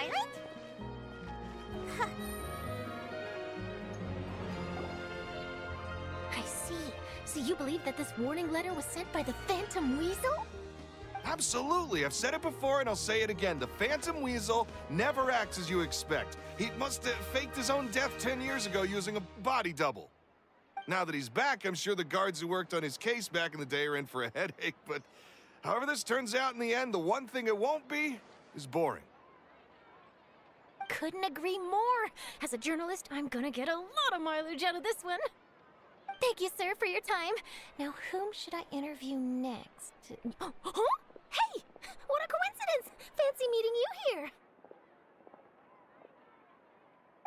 Scarlet? I see. So you believe that this warning letter was sent by the Phantom Weasel? Absolutely. I've said it before and I'll say it again. The Phantom Weasel never acts as you expect. He must have faked his own death 10 years ago using a body double. Now that he's back, I'm sure the guards who worked on his case back in the day are in for a headache, but however this turns out in the end, the one thing it won't be is boring. Couldn't agree more. As a journalist, I'm gonna get a lot of mileage out of this one. Thank you, sir, for your time. Now, whom should I interview next? Huh? Hey! What a coincidence! Fancy meeting you here.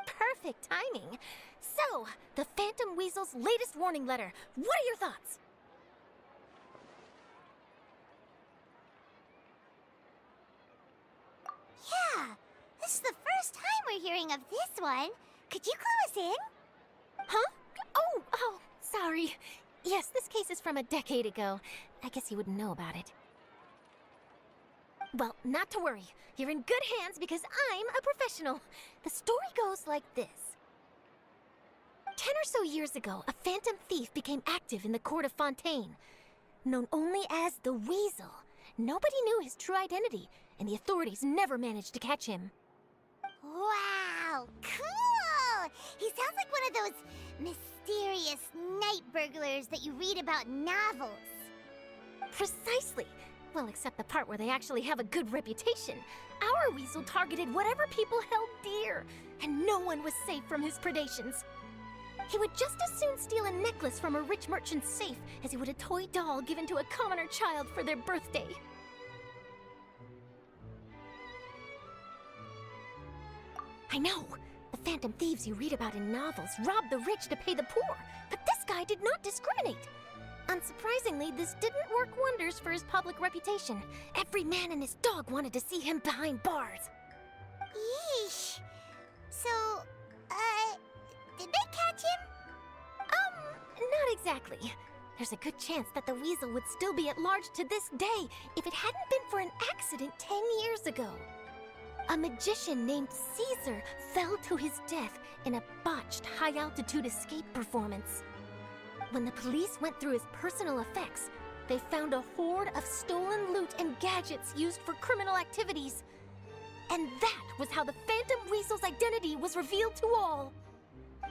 Perfect timing. So, the Phantom Weasel's latest warning letter. What are your thoughts? Yeah, this is the first time we're hearing of this one. Could you clue us in? Huh? Oh, sorry. Yes, this case is from a decade ago. I guess you wouldn't know about it. Well, not to worry. You're in good hands because I'm a professional. The story goes like this. 10 or so years ago, a phantom thief became active in the court of Fontaine. Known only as the Weasel, nobody knew his true identity, and the authorities never managed to catch him. Wow, cool! He sounds like one of those mysterious night burglars that you read about in novels. Precisely. Well, except the part where they actually have a good reputation. Our Weasel targeted whatever people held dear, and no one was safe from his predations. He would just as soon steal a necklace from a rich merchant's safe as he would a toy doll given to a commoner child for their birthday. I know. The phantom thieves you read about in novels rob the rich to pay the poor, but this guy did not discriminate. Unsurprisingly, this didn't work wonders for his public reputation. Every man and his dog wanted to see him behind bars. Yeesh. So, did they catch him? Not exactly. There's a good chance that the Weasel would still be at large to this day if it hadn't been for an accident 10 years ago. A magician named Caesar fell to his death in a botched high-altitude escape performance. When the police went through his personal effects, they found a hoard of stolen loot and gadgets used for criminal activities. And that was how the Phantom Weasel's identity was revealed to all.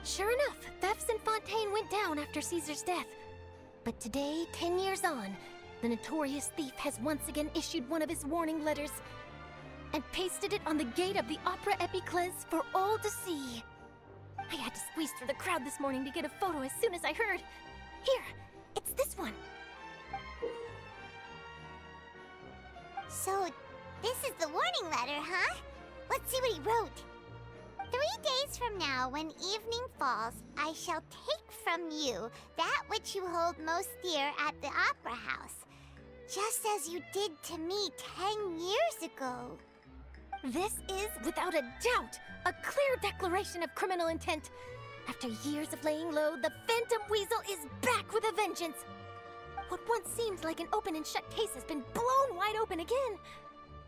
Sure enough, thefts in Fontaine went down after Caesar's death. But today, 10 years on, the notorious thief has once again issued one of his warning letters and pasted it on the gate of the Opera Epiclese for all to see. I had to squeeze through the crowd this morning to get a photo as soon as I heard. Here, it's this one. So, this is the warning letter, huh? Let's see what he wrote. 3 days from now, when evening falls, I shall take from you that which you hold most dear at the Opera House, just as you did to me 10 years ago. This is, without a doubt, a clear declaration of criminal intent. After years of laying low, the Phantom Weasel is back with a vengeance. What once seemed like an open and shut case has been blown wide open again.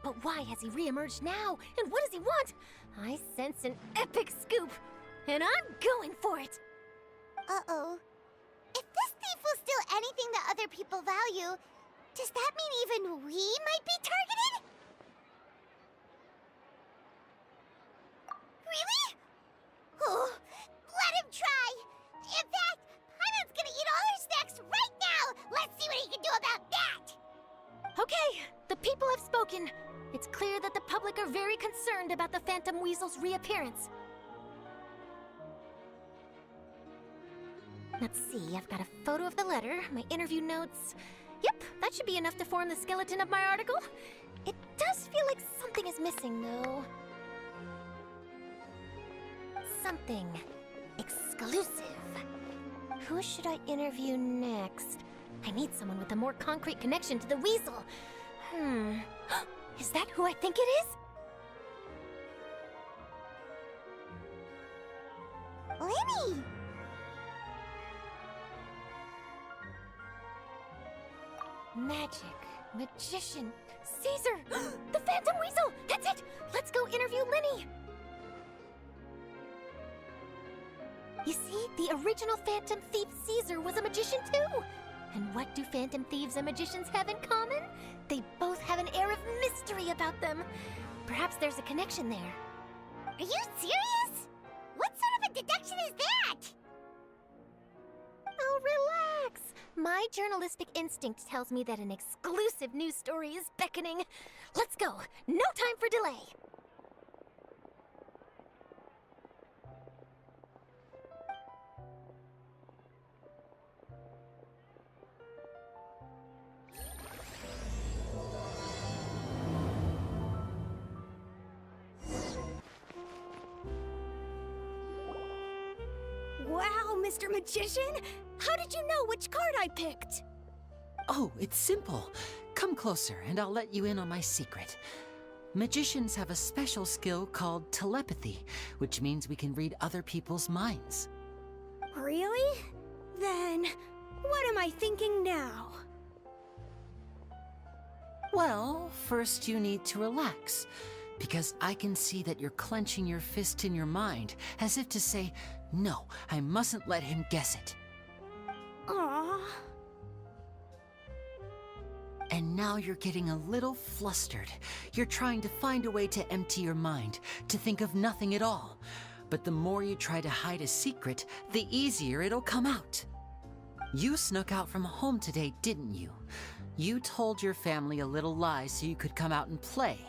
But why has he re-emerged now? And what does he want? I sense an epic scoop, and I'm going for it. Uh-oh. If this thief will steal anything that other people value, does that mean even we might be targeted? Really? Oh, let him try! In fact, Paimon's gonna eat all her snacks right now! Let's see what he can do about that! Okay, the people have spoken. It's clear that the public are very concerned about the Phantom Weasel's reappearance. Let's see, I've got a photo of the letter, my interview notes. Yep, that should be enough to form the skeleton of my article. It does feel like something is missing, though. Something exclusive. Who should I interview next? I need someone with a more concrete connection to the Weasel. Is that who I think it is? Lyney! Magic, magician, Caesar, the Phantom Weasel! That's it! Let's go interview Lyney! You see, the original Phantom Thief Caesar was a magician too! And what do Phantom Thieves and magicians have in common? They both have an air of mystery about them. Perhaps there's a connection there. Are you serious? What sort of a deduction is that? Oh, relax! My journalistic instinct tells me that an exclusive news story is beckoning. Let's go! No time for delay! Wow, Mr. Magician! How did you know which card I picked? Oh, it's simple. Come closer and I'll let you in on my secret. Magicians have a special skill called telepathy, which means we can read other people's minds. Really? Then, what am I thinking now? Well, first you need to relax, because I can see that you're clenching your fist in your mind, as if to say, no, I mustn't let him guess it. Aww. And now you're getting a little flustered. You're trying to find a way to empty your mind, to think of nothing at all. But the more you try to hide a secret, the easier it'll come out. You snuck out from home today, didn't you? You told your family a little lie so you could come out and play.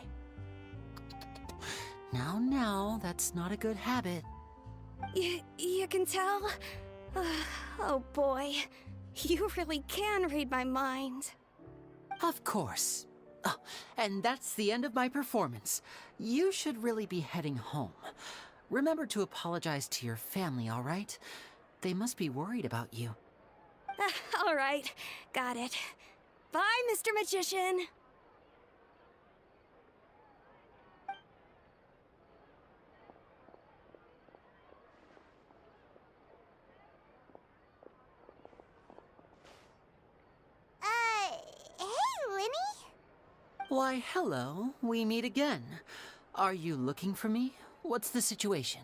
Now, that's not a good habit. You can tell? Oh boy, you really can read my mind. Of course. Oh, and that's the end of my performance. You should really be heading home. Remember to apologize to your family, all right? They must be worried about you. All right, got it. Bye, Mr. Magician. Hey, Lyney? Why, hello. We meet again. Are you looking for me? What's the situation?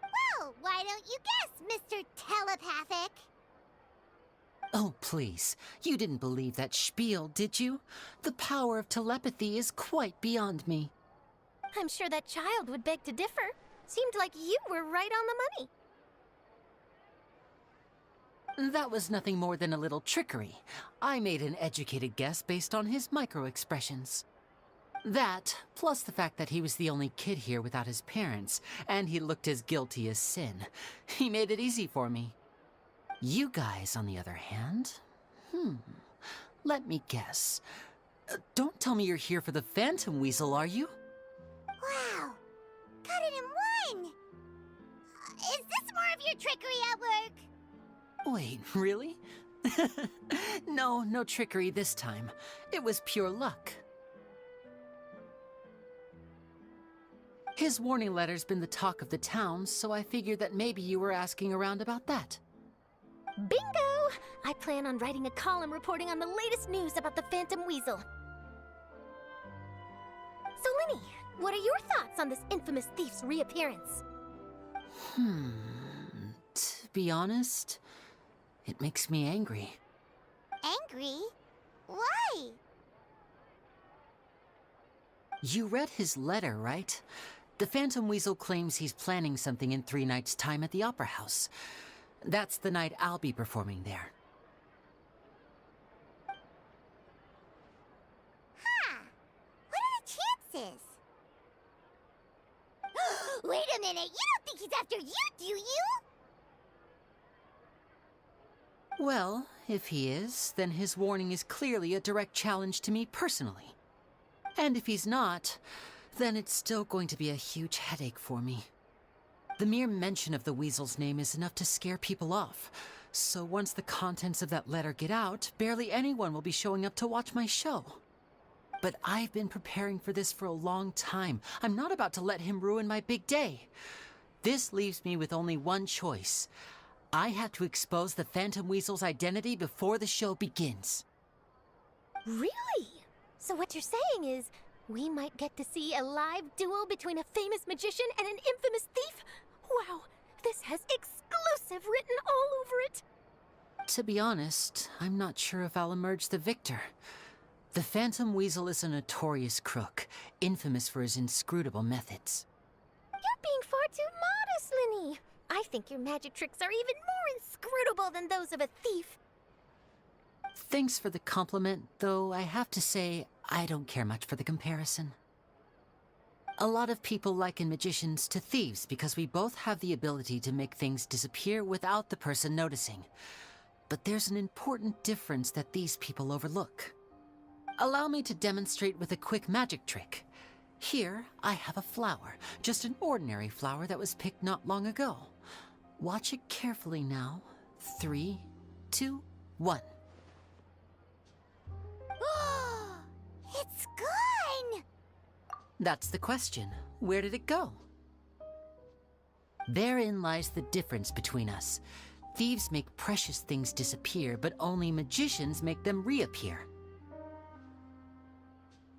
Well, why don't you guess, Mr. Telepathic? Oh, please. You didn't believe that spiel, did you? The power of telepathy is quite beyond me. I'm sure that child would beg to differ. Seemed like you were right on the money. That was nothing more than a little trickery. I made an educated guess based on his micro-expressions. That, plus the fact that he was the only kid here without his parents, and he looked as guilty as sin. He made it easy for me. You guys, on the other hand, let me guess. Don't tell me you're here for the Phantom Weasel, are you? Wow, got it in one! Is this more of your trickery at work? Wait, really? No trickery this time. It was pure luck. His warning letter's been the talk of the town, so I figured that maybe you were asking around about that. Bingo! I plan on writing a column reporting on the latest news about the Phantom Weasel. So, Lyney, what are your thoughts on this infamous thief's reappearance? To be honest, it makes me angry. Angry? Why? You read his letter, right? The Phantom Weasel claims he's planning something in 3 nights' time at the Opera House. That's the night I'll be performing there. Huh. What are the chances? Wait a minute, you don't think he's after you, do you? Well, if he is, then his warning is clearly a direct challenge to me personally. And if he's not, then it's still going to be a huge headache for me. The mere mention of the Weasel's name is enough to scare people off. So once the contents of that letter get out, barely anyone will be showing up to watch my show. But I've been preparing for this for a long time. I'm not about to let him ruin my big day. This leaves me with only one choice. I have to expose the Phantom Weasel's identity before the show begins. Really? So what you're saying is, we might get to see a live duel between a famous magician and an infamous thief? Wow, This has exclusive written all over it. To be honest, I'm not sure if I'll emerge the victor. The Phantom Weasel is a notorious crook, infamous for his inscrutable methods. You're being far too modest, Lyney. I think your magic tricks are even more inscrutable than those of a thief. Thanks for the compliment, though I have to say I don't care much for the comparison. A lot of people liken magicians to thieves because we both have the ability to make things disappear without the person noticing. But there's an important difference that these people overlook. Allow me to demonstrate with a quick magic trick. Here, I have a flower, just an ordinary flower that was picked not long ago. Watch it carefully now. 3, 2, 1. It's gone! That's the question. Where did it go? Therein lies the difference between us. Thieves make precious things disappear, but only magicians make them reappear.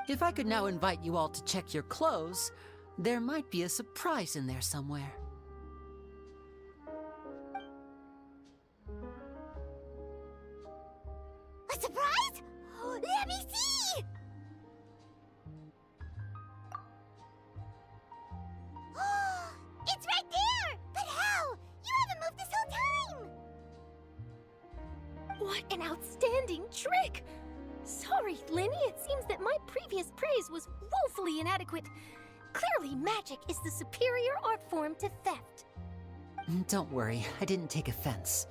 If I could now invite you all to check your clothes, there might be a surprise in there somewhere. A surprise? Let me see! It's right there! But how? You haven't moved this whole time! What an outstanding trick! Sorry, Lyney, it seems that my previous praise was woefully inadequate. Clearly, magic is the superior art form to theft. Don't worry, I didn't take offense.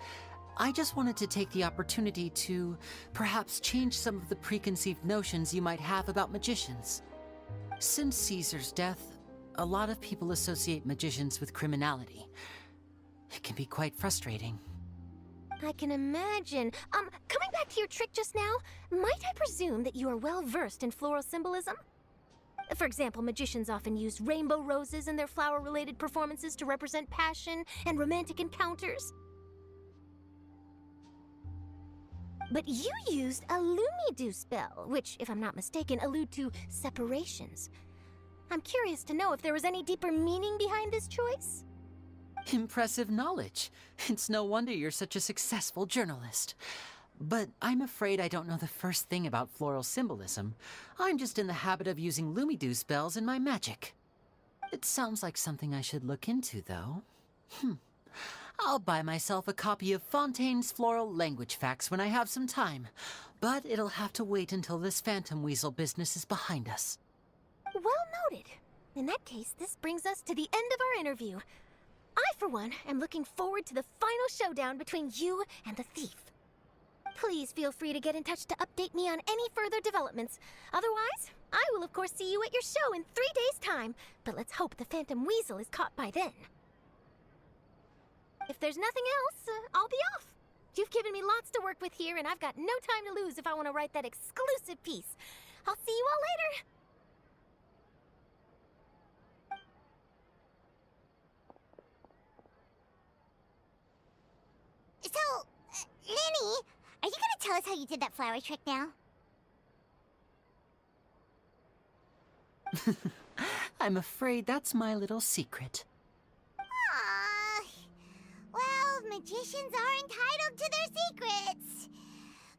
I just wanted to take the opportunity to perhaps change some of the preconceived notions you might have about magicians. Since Caesar's death, a lot of people associate magicians with criminality. It can be quite frustrating. I can imagine. Coming back to your trick just now, might I presume that you are well versed in floral symbolism? For example, magicians often use rainbow roses in their flower-related performances to represent passion and romantic encounters. But you used a Lumidu spell, which, if I'm not mistaken, allude to separations. I'm curious to know if there was any deeper meaning behind this choice? Impressive knowledge. It's no wonder you're such a successful journalist. But I'm afraid I don't know the first thing about floral symbolism. I'm just in the habit of using Lumidu spells in my magic. It sounds like something I should look into, though. I'll buy myself a copy of Fontaine's Floral Language Facts when I have some time. But it'll have to wait until this Phantom Weasel business is behind us. Well noted. In that case, this brings us to the end of our interview. I, for one, am looking forward to the final showdown between you and the thief. Please feel free to get in touch to update me on any further developments. Otherwise, I will of course see you at your show in 3 days' time, but let's hope the Phantom Weasel is caught by then. If there's nothing else, I'll be off. You've given me lots to work with here, and I've got no time to lose if I want to write that exclusive piece. I'll see you all later. So, Lyney, are you gonna tell us how you did that flower trick now? I'm afraid that's my little secret. Aww. Well, magicians are entitled to their secrets.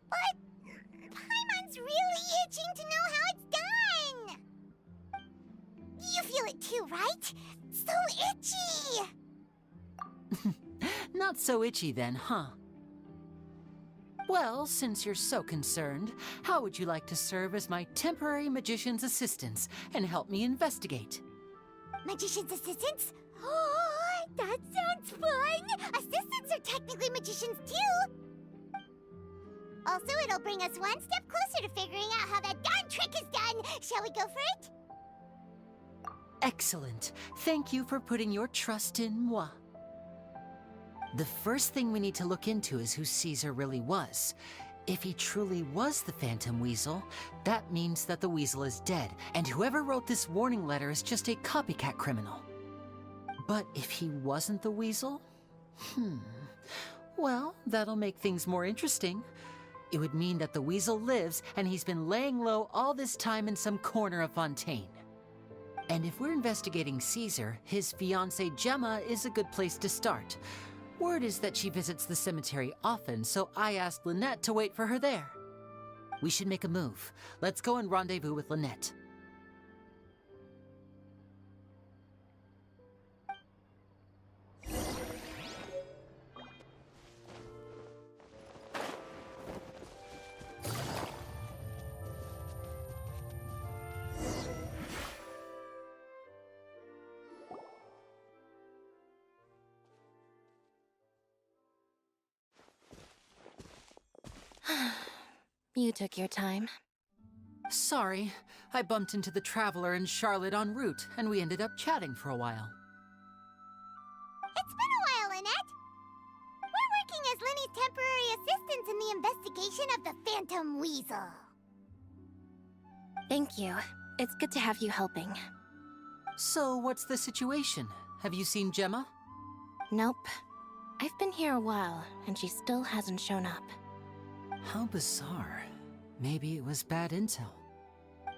But Paimon's really itching to know how it's done. You feel it too, right? So itchy. Not so itchy then, huh? Well, since you're so concerned, how would you like to serve as my temporary magician's assistants and help me investigate? Magician's assistants? Oh, that sounds fun! Assistants are technically magicians too! Also, it'll bring us one step closer to figuring out how that darn trick is done! Shall we go for it? Excellent. Thank you for putting your trust in moi. The first thing we need to look into is who Caesar really was. If he truly was the Phantom Weasel, that means that the Weasel is dead, and whoever wrote this warning letter is just a copycat criminal. But if he wasn't the Weasel? Well, that'll make things more interesting. It would mean that the Weasel lives, and he's been laying low all this time in some corner of Fontaine. And if we're investigating Caesar, his fiancée Gemma is a good place to start. Word is that she visits the cemetery often, so I asked Lynette to wait for her there. We should make a move. Let's go and rendezvous with Lynette. You took your time. Sorry, I bumped into the Traveler and Charlotte en route, and we ended up chatting for a while. It's been a while, Lynette. We're working as Lyney's temporary assistants in the investigation of the Phantom Weasel. Thank you. It's good to have you helping. So, what's the situation? Have you seen Gemma? Nope. I've been here a while, and she still hasn't shown up. How bizarre. Maybe it was bad intel.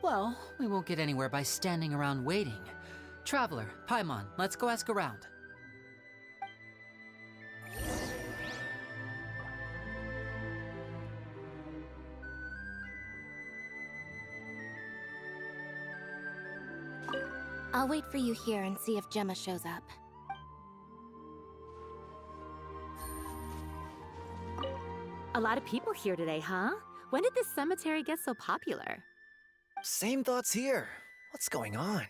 Well, we won't get anywhere by standing around waiting. Traveler, Paimon, let's go ask around. I'll wait for you here and see if Gemma shows up. A lot of people here today, huh? When did this cemetery get so popular? Same thoughts here. What's going on?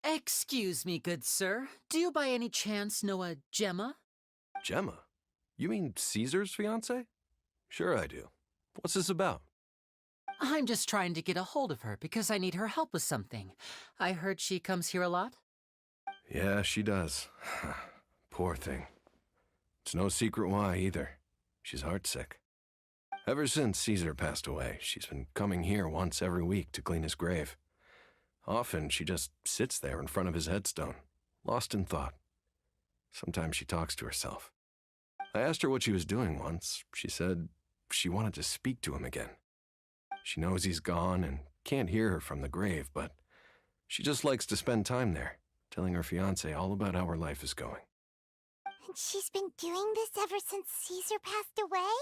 Excuse me, good sir. Do you by any chance know a Gemma? Gemma? You mean Caesar's fiancée? Sure I do. What's this about? I'm just trying to get a hold of her because I need her help with something. I heard she comes here a lot. Yeah, she does. Poor thing. It's no secret why, either. She's heartsick. Ever since Caesar passed away, she's been coming here once every week to clean his grave. Often, she just sits there in front of his headstone, lost in thought. Sometimes she talks to herself. I asked her what she was doing once. She said she wanted to speak to him again. She knows he's gone and can't hear her from the grave, but she just likes to spend time there, telling her fiancé all about how her life is going. And she's been doing this ever since Caesar passed away?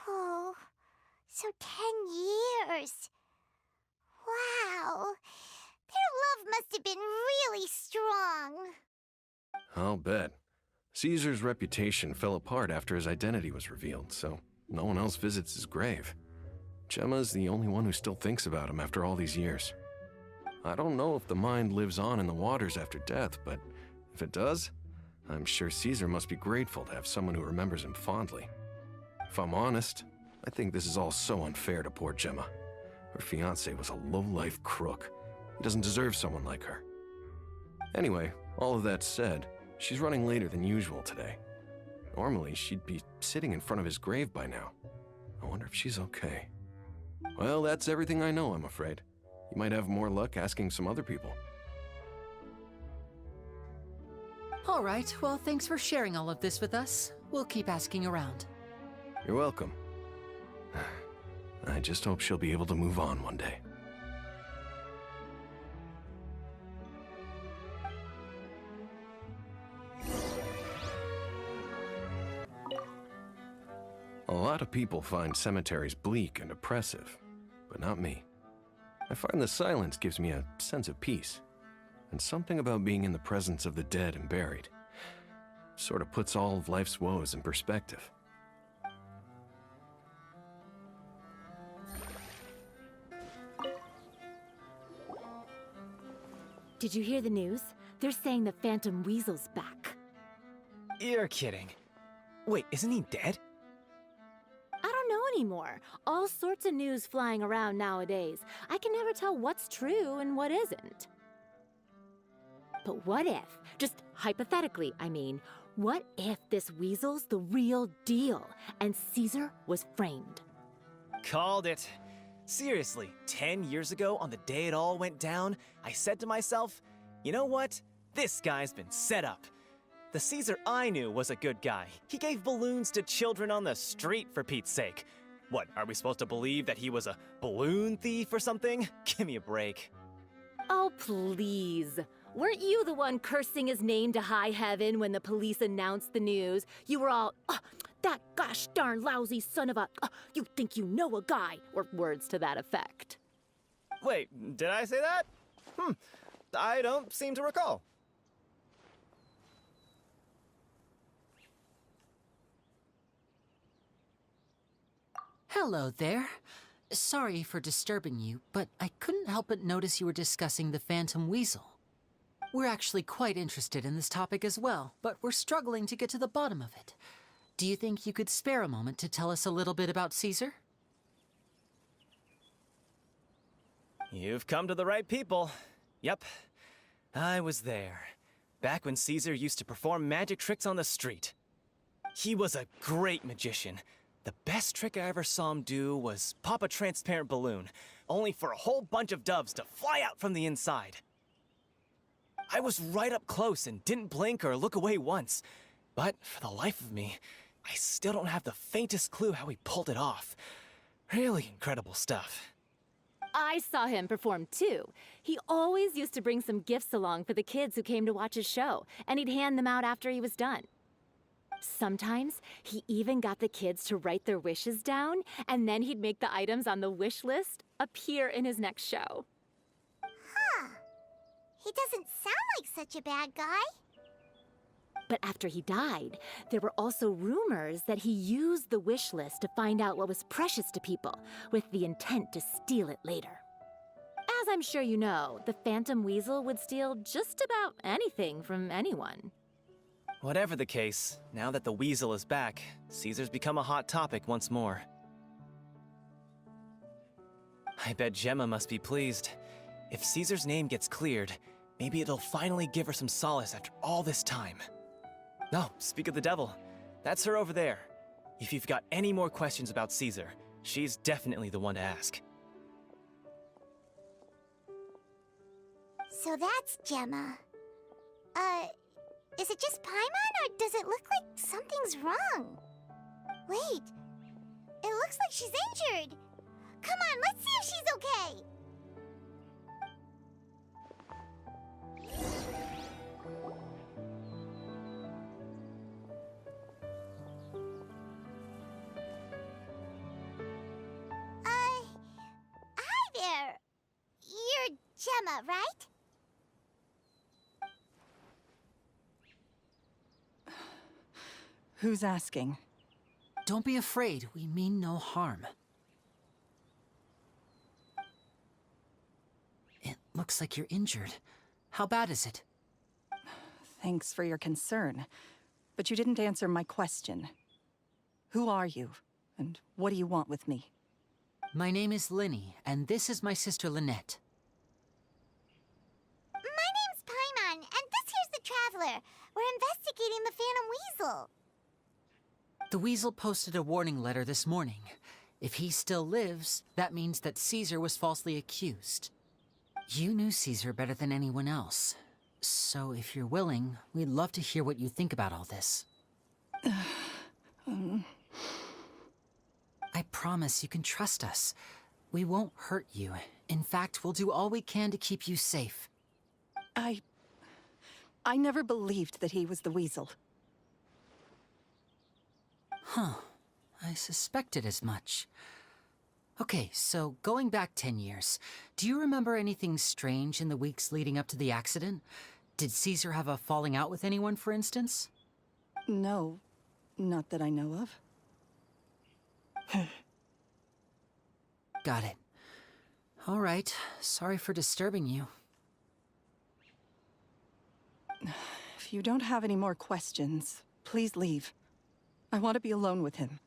Oh, so 10 years. Wow, their love must have been really strong. I'll bet. Caesar's reputation fell apart after his identity was revealed, so no one else visits his grave. Gemma's the only one who still thinks about him after all these years. I don't know if the mind lives on in the waters after death, but if it does, I'm sure Caesar must be grateful to have someone who remembers him fondly. If I'm honest, I think this is all so unfair to poor Gemma. Her fiancé was a low-life crook. He doesn't deserve someone like her. Anyway, all of that said, she's running later than usual today. Normally, she'd be sitting in front of his grave by now. I wonder if she's okay. Well, that's everything I know, I'm afraid. You might have more luck asking some other people. All right, well, thanks for sharing all of this with us. We'll keep asking around. You're welcome. I just hope she'll be able to move on one day. A lot of people find cemeteries bleak and oppressive, but not me. I find the silence gives me a sense of peace, and something about being in the presence of the dead and buried sort of puts all of life's woes in perspective. Did you hear the news? They're saying the Phantom Weasel's back. You're kidding. Wait, isn't he dead? I don't know anymore. All sorts of news flying around nowadays. I can never tell what's true and what isn't. But what if, just hypothetically, I mean, what if this weasel's the real deal and Caesar was framed? Called it. Seriously, 10 years ago, on the day it all went down, I said to myself, you know what? This guy's been set up. The Caesar I knew was a good guy. He gave balloons to children on the street, for Pete's sake. What, are we supposed to believe that he was a balloon thief or something? Give me a break. Oh, please. Weren't you the one cursing his name to high heaven when the police announced the news? You were all, "Oh, that gosh darn lousy son of a, you think you know a guy," or words to that effect. Wait, did I say that? I don't seem to recall. Hello there. Sorry for disturbing you, but I couldn't help but notice you were discussing the Phantom Weasel. We're actually quite interested in this topic as well, but we're struggling to get to the bottom of it. Do you think you could spare a moment to tell us a little bit about Caesar? You've come to the right people. Yep, I was there. Back when Caesar used to perform magic tricks on the street. He was a great magician. The best trick I ever saw him do was pop a transparent balloon, only for a whole bunch of doves to fly out from the inside. I was right up close and didn't blink or look away once. But for the life of me, I still don't have the faintest clue how he pulled it off. Really incredible stuff. I saw him perform too. He always used to bring some gifts along for the kids who came to watch his show, and he'd hand them out after he was done. Sometimes, he even got the kids to write their wishes down, and then he'd make the items on the wish list appear in his next show. Huh. He doesn't sound like such a bad guy. But after he died, there were also rumors that he used the wish list to find out what was precious to people, with the intent to steal it later. As I'm sure you know, the Phantom Weasel would steal just about anything from anyone. Whatever the case, now that the Weasel is back, Caesar's become a hot topic once more. I bet Gemma must be pleased. If Caesar's name gets cleared, maybe it'll finally give her some solace after all this time. No, speak of the devil. That's her over there. If you've got any more questions about Caesar, she's definitely the one to ask. So that's Gemma. Is it just Paimon, or does it look like something's wrong? Wait, it looks like she's injured. Come on, let's see if she's okay. Hi there. You're Gemma, right? Who's asking? Don't be afraid, we mean no harm. It looks like you're injured. How bad is it? Thanks for your concern, but you didn't answer my question. Who are you, and what do you want with me? My name is Lyney, and this is my sister Lynette. My name's Paimon, and this here's the Traveler. We're investigating the Phantom Weasel. The Weasel posted a warning letter this morning. If he still lives, that means that Caesar was falsely accused. You knew Caesar better than anyone else. So if you're willing, we'd love to hear what you think about all this. I promise you can trust us. We won't hurt you. In fact, we'll do all we can to keep you safe. I never believed that he was the Weasel. Huh. I suspected as much. Okay, so going back 10 years, do you remember anything strange in the weeks leading up to the accident? Did Caesar have a falling out with anyone, for instance? No, not that I know of. Got it. All right, sorry for disturbing you. If you don't have any more questions, please leave. I want to be alone with him.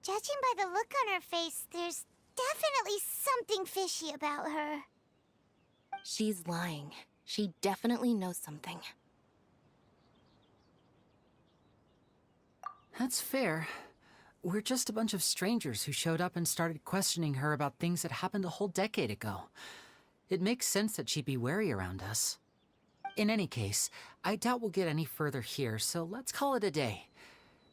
Judging by the look on her face, there's definitely something fishy about her. She's lying. She definitely knows something. That's fair. we're just a bunch of strangers who showed up and started questioning her about things that happened a whole decade ago. It makes sense that she'd be wary around us. In any case, I doubt we'll get any further here, so let's call it a day.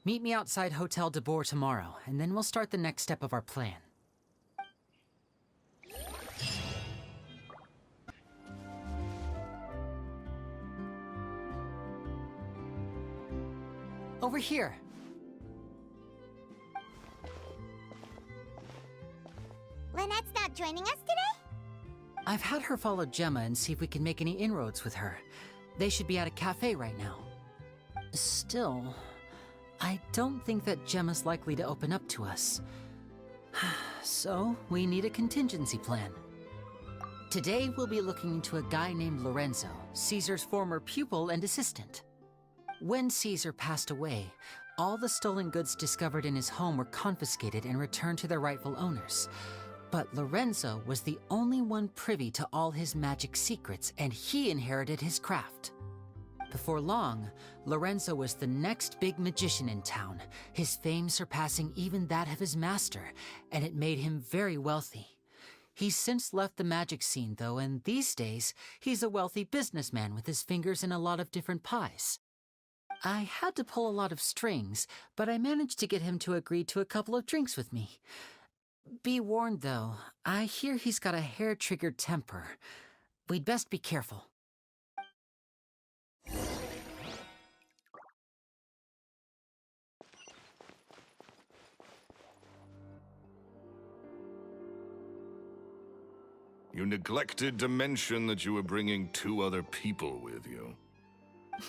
Meet me outside Hotel de Boer tomorrow, and then we'll start the next step of our plan. Over here. Lynette's not joining us today? I've had her follow Gemma and see if we can make any inroads with her. They should be at a cafe right now. Still, I don't think that Gemma's likely to open up to us. So, we need a contingency plan. Today, we'll be looking into a guy named Lorenzo, Caesar's former pupil and assistant. When Caesar passed away, all the stolen goods discovered in his home were confiscated and returned to their rightful owners. But Lorenzo was the only one privy to all his magic secrets, and he inherited his craft. Before long, Lorenzo was the next big magician in town, his fame surpassing even that of his master, and it made him very wealthy. He's since left the magic scene, though, and these days, he's a wealthy businessman with his fingers in a lot of different pies. I had to pull a lot of strings, but I managed to get him to agree to a couple of drinks with me. Be warned, though, I hear he's got a hair-triggered temper. We'd best be careful. You neglected to mention that you were bringing 2 other people with you.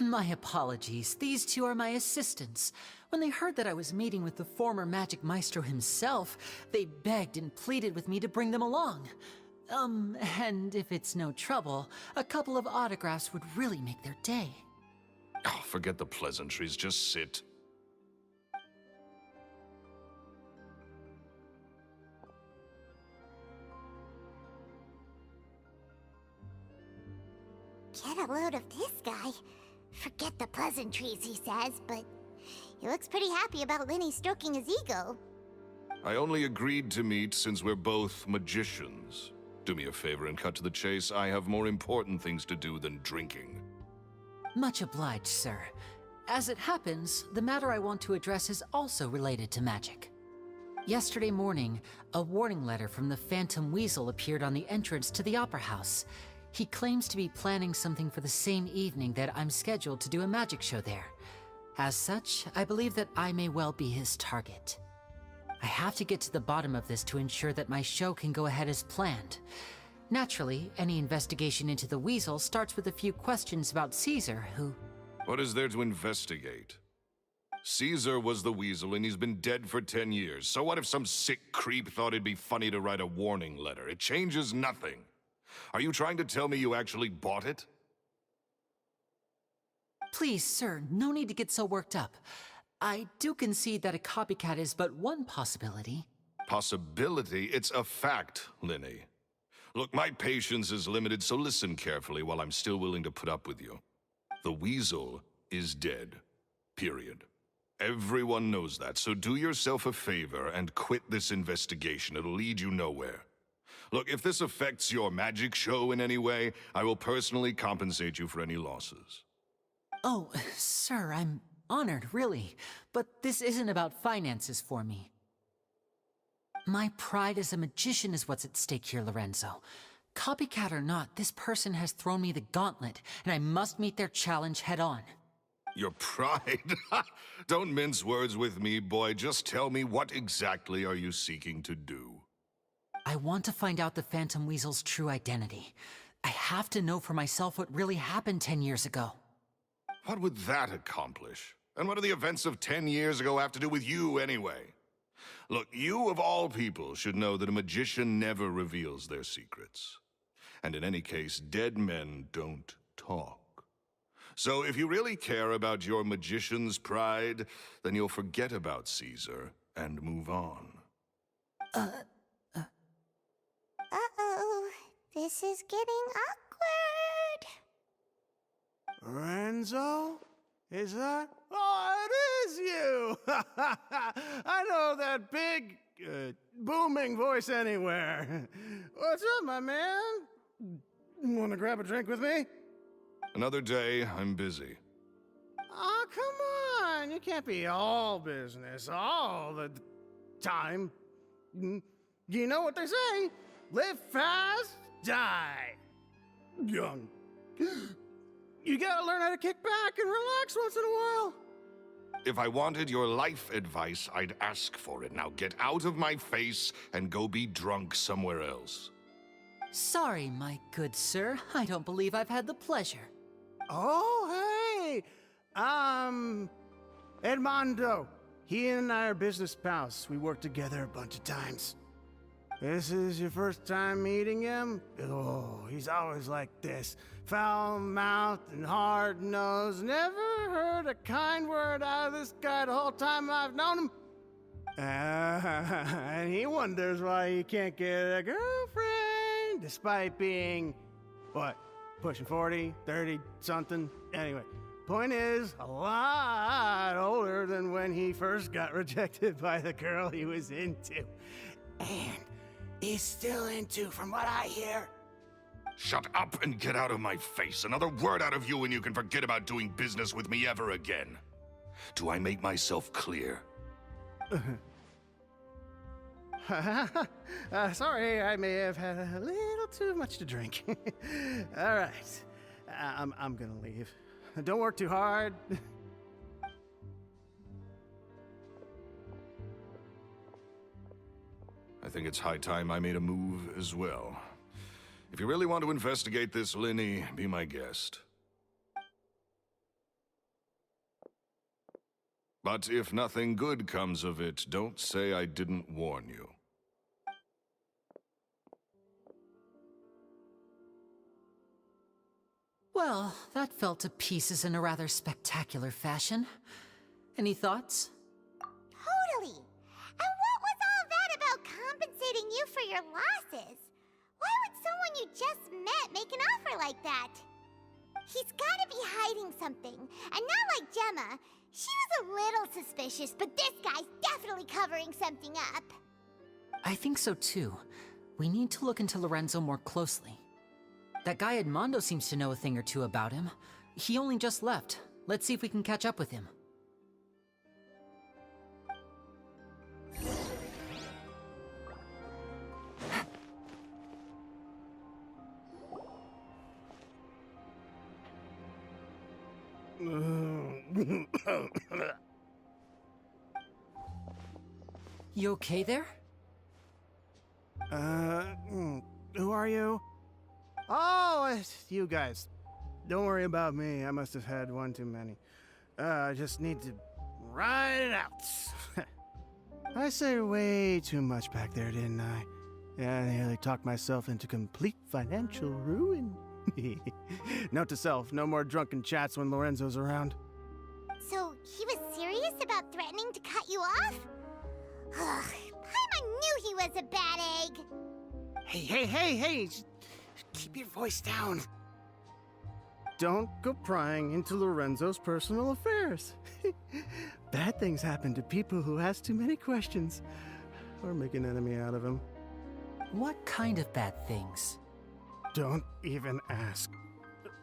My apologies. These 2 are my assistants. When they heard that I was meeting with the former magic maestro himself, they begged and pleaded with me to bring them along. And if it's no trouble, a couple of autographs would really make their day. Oh, forget the pleasantries, just sit. Get a load of this guy. Forget the pleasantries, he says, but he looks pretty happy about Lyney stroking his ego. I only agreed to meet since we're both magicians. Do me a favor and cut to the chase. I have more important things to do than drinking. Much obliged, sir. As it happens, the matter I want to address is also related to magic. Yesterday morning, a warning letter from the Phantom Weasel appeared on the entrance to the Opera House. He claims to be planning something for the same evening that I'm scheduled to do a magic show there. As such, I believe that I may well be his target. I have to get to the bottom of this to ensure that my show can go ahead as planned. Naturally, any investigation into the Weasel starts with a few questions about Caesar, who... What is there to investigate? Caesar was the Weasel and he's been dead for 10 years. So what if some sick creep thought it'd be funny to write a warning letter? It changes nothing. Are you trying to tell me you actually bought it? Please, sir, no need to get so worked up. I do concede that a copycat is but one possibility. Possibility? It's a fact, Lyney. Look, my patience is limited, so listen carefully while I'm still willing to put up with you. The Weasel is dead. Period. Everyone knows that, so do yourself a favor and quit this investigation. It'll lead you nowhere. Look, if this affects your magic show in any way, I will personally compensate you for any losses. Oh, sir, I'm honored, really. But this isn't about finances for me. My pride as a magician is what's at stake here, Lorenzo. Copycat or not, this person has thrown me the gauntlet, and I must meet their challenge head on. Your pride? Don't mince words with me, boy. Just tell me, what exactly are you seeking to do? I want to find out the Phantom Weasel's true identity. I have to know for myself what really happened 10 years ago. What would that accomplish? And what do the events of 10 years ago have to do with you, anyway? Look, you of all people should know that a magician never reveals their secrets. And in any case, dead men don't talk. So if you really care about your magician's pride, then you'll forget about Caesar and move on. Uh-oh. This is getting awkward. Lorenzo? Is that? Oh, it is you! I know that big, booming voice anywhere. What's up, my man? Wanna grab a drink with me? Another day, I'm busy. Oh, come on! You can't be all business all the time. You know what they say? Live fast, die young. You gotta learn how to kick back and relax once in a while. If I wanted your life advice, I'd ask for it. Now get out of my face and go be drunk somewhere else. Sorry, my good sir. I don't believe I've had the pleasure. Oh, hey! Edmondo. He and I are business pals. We worked together a bunch of times. This is your first time meeting him? Oh, he's always like this. Foul-mouthed and hard-nosed. Never heard a kind word out of this guy the whole time I've known him. And he wonders why he can't get a girlfriend, despite being, what, pushing 40, 30, something? Anyway, point is, a lot older than when he first got rejected by the girl he was into. And he's still into, from what I hear. Shut up and get out of my face. Another word out of you and you can forget about doing business with me ever again. Do I make myself clear? Sorry, I may have had a little too much to drink. All right, I'm gonna leave. Don't work too hard. I think it's high time I made a move as well. If you really want to investigate this, Lyney, be my guest. But if nothing good comes of it, don't say I didn't warn you. Well, that fell to pieces in a rather spectacular fashion. Any thoughts? Totally. And what was all that about compensating you for your losses? Why would someone you just met make an offer like that? He's gotta be hiding something. And not like Gemma. She was a little suspicious, but this guy's definitely covering something up. I think so too. We need to look into Lorenzo more closely. That guy Edmondo seems to know a thing or two about him. He only just left. Let's see if we can catch up with him. You okay there? Who are you? Oh, it's you guys. Don't worry about me. I must have had one too many. I just need to ride it out. I said way too much back there, didn't I? Yeah, I nearly talked myself into complete financial ruin. Note to self, no more drunken chats when Lorenzo's around. So, he was serious about threatening to cut you off? Ugh, Paimon knew he was a bad egg. Hey, keep your voice down. Don't go prying into Lorenzo's personal affairs. Bad things happen to people who ask too many questions, or make an enemy out of him. What kind of bad things? Don't even ask.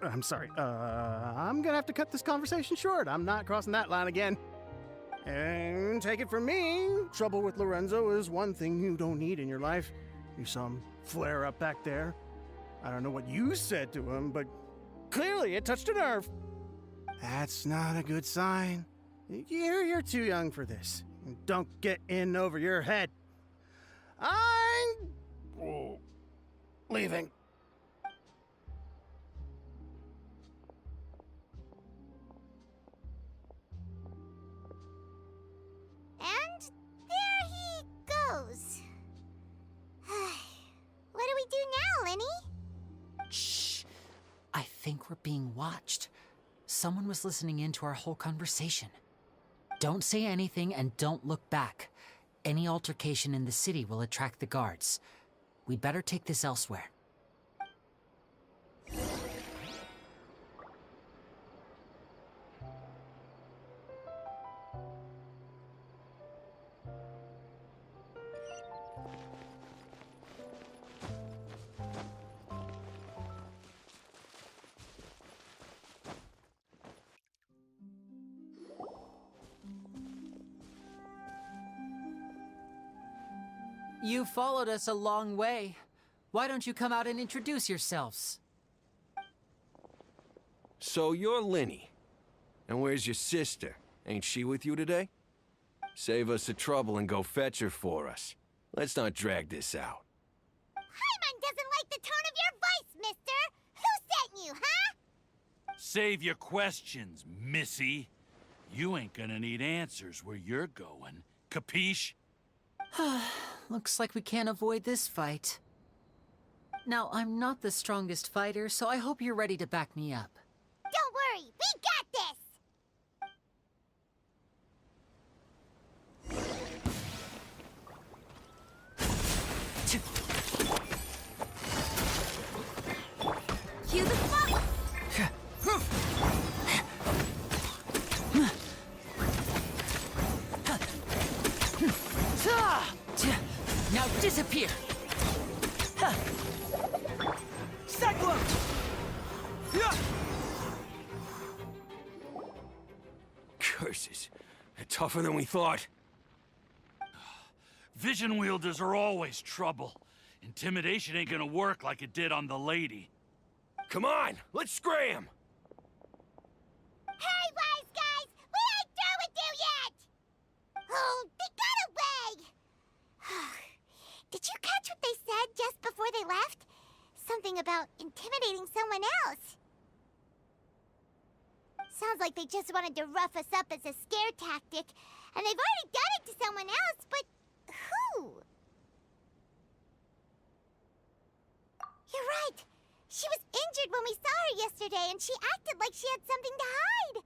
I'm sorry, I'm gonna have to cut this conversation short. I'm not crossing that line again. And take it from me, trouble with Lorenzo is one thing you don't need in your life. You saw him flare up back there. I don't know what you said to him, but clearly it touched a nerve. That's not a good sign. You're too young for this. Don't get in over your head. I'm leaving. And there he goes. What do we do now, Lyney? Shh. I think we're being watched. Someone was listening in to our whole conversation. Don't say anything and don't look back. Any altercation in the city will attract the guards. We'd better take this elsewhere. You followed us a long way. Why don't you come out and introduce yourselves? So you're Lyney. And where's your sister? Ain't she with you today? Save us the trouble and go fetch her for us. Let's not drag this out. Paimon doesn't like the tone of your voice, mister! Who sent you, huh? Save your questions, missy. You ain't gonna need answers where you're going. Capiche? Looks like we can't avoid this fight. Now, I'm not the strongest fighter, so I hope you're ready to back me up. Don't worry, we got this! Cue the spot! Now disappear! Cyclone! Curses. They're tougher than we thought. Vision wielders are always trouble. Intimidation ain't gonna work like it did on the lady. Come on, let's scram! Hey, wise guys! We ain't through with you yet! Oh, they got away! Did you catch what they said just before they left? Something about intimidating someone else. Sounds like they just wanted to rough us up as a scare tactic, and they've already done it to someone else, but who? You're right. She was injured when we saw her yesterday, and she acted like she had something to hide.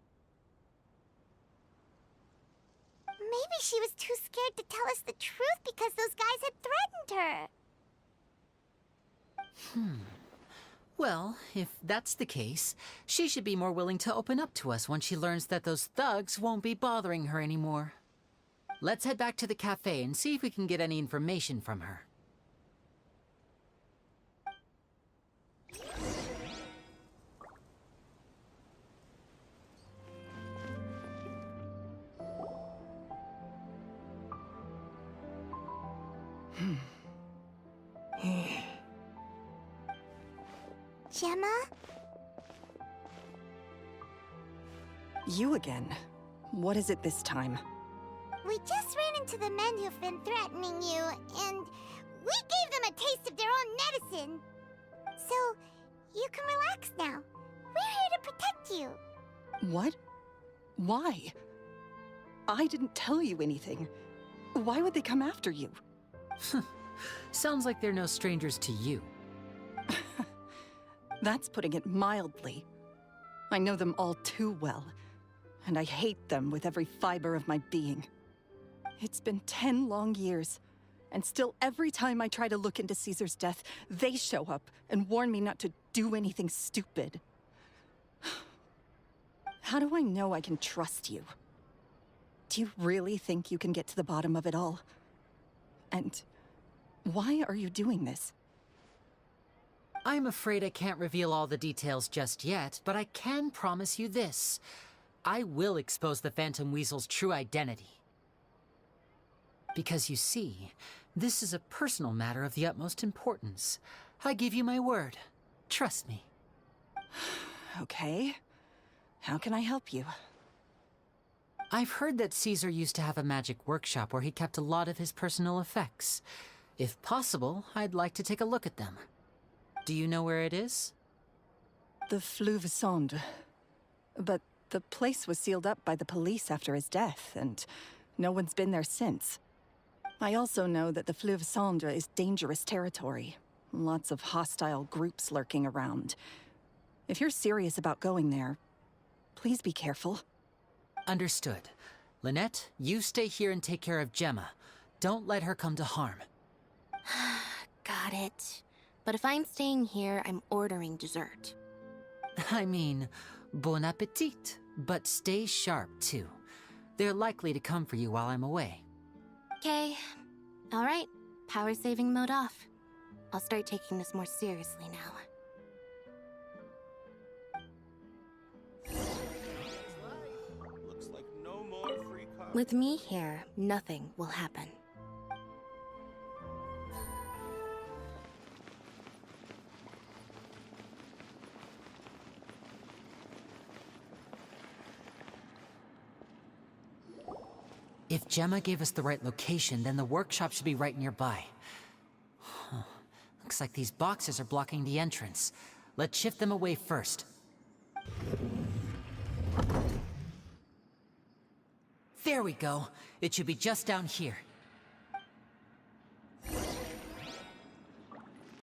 Maybe she was too scared to tell us the truth because those guys had threatened her. Well, if that's the case, she should be more willing to open up to us once she learns that those thugs won't be bothering her anymore. Let's head back to the cafe and see if we can get any information from her. Gemma? You again. What is it this time? We just ran into the men who've been threatening you, and we gave them a taste of their own medicine. So, you can relax now. We're here to protect you. What? Why? I didn't tell you anything. Why would they come after you? Sounds like they're no strangers to you. That's putting it mildly. I know them all too well, and I hate them with every fiber of my being. It's been 10 long years, and still every time I try to look into Caesar's death, they show up and warn me not to do anything stupid. How do I know I can trust you? Do you really think you can get to the bottom of it all? And why are you doing this? I'm afraid I can't reveal all the details just yet, but I can promise you this. I will expose the Phantom Weasel's true identity. Because you see, this is a personal matter of the utmost importance. I give you my word. Trust me. Okay. How can I help you? I've heard that Caesar used to have a magic workshop where he kept a lot of his personal effects. If possible, I'd like to take a look at them. Do you know where it is? The Fleuve Sonde. But the place was sealed up by the police after his death, and no one's been there since. I also know that the Fleuve Sonde is dangerous territory. Lots of hostile groups lurking around. If you're serious about going there, please be careful. Understood. Lynette, you stay here and take care of Gemma. Don't let her come to harm. Got it. But if I'm staying here, I'm ordering dessert. I mean, bon appetit, but stay sharp, too. They're likely to come for you while I'm away. Okay. All right. Power saving mode off. I'll start taking this more seriously now. Looks like no more free coffee. With me here, nothing will happen. If Gemma gave us the right location, then the workshop should be right nearby. Huh. Looks like these boxes are blocking the entrance. Let's shift them away first. There we go. It should be just down here.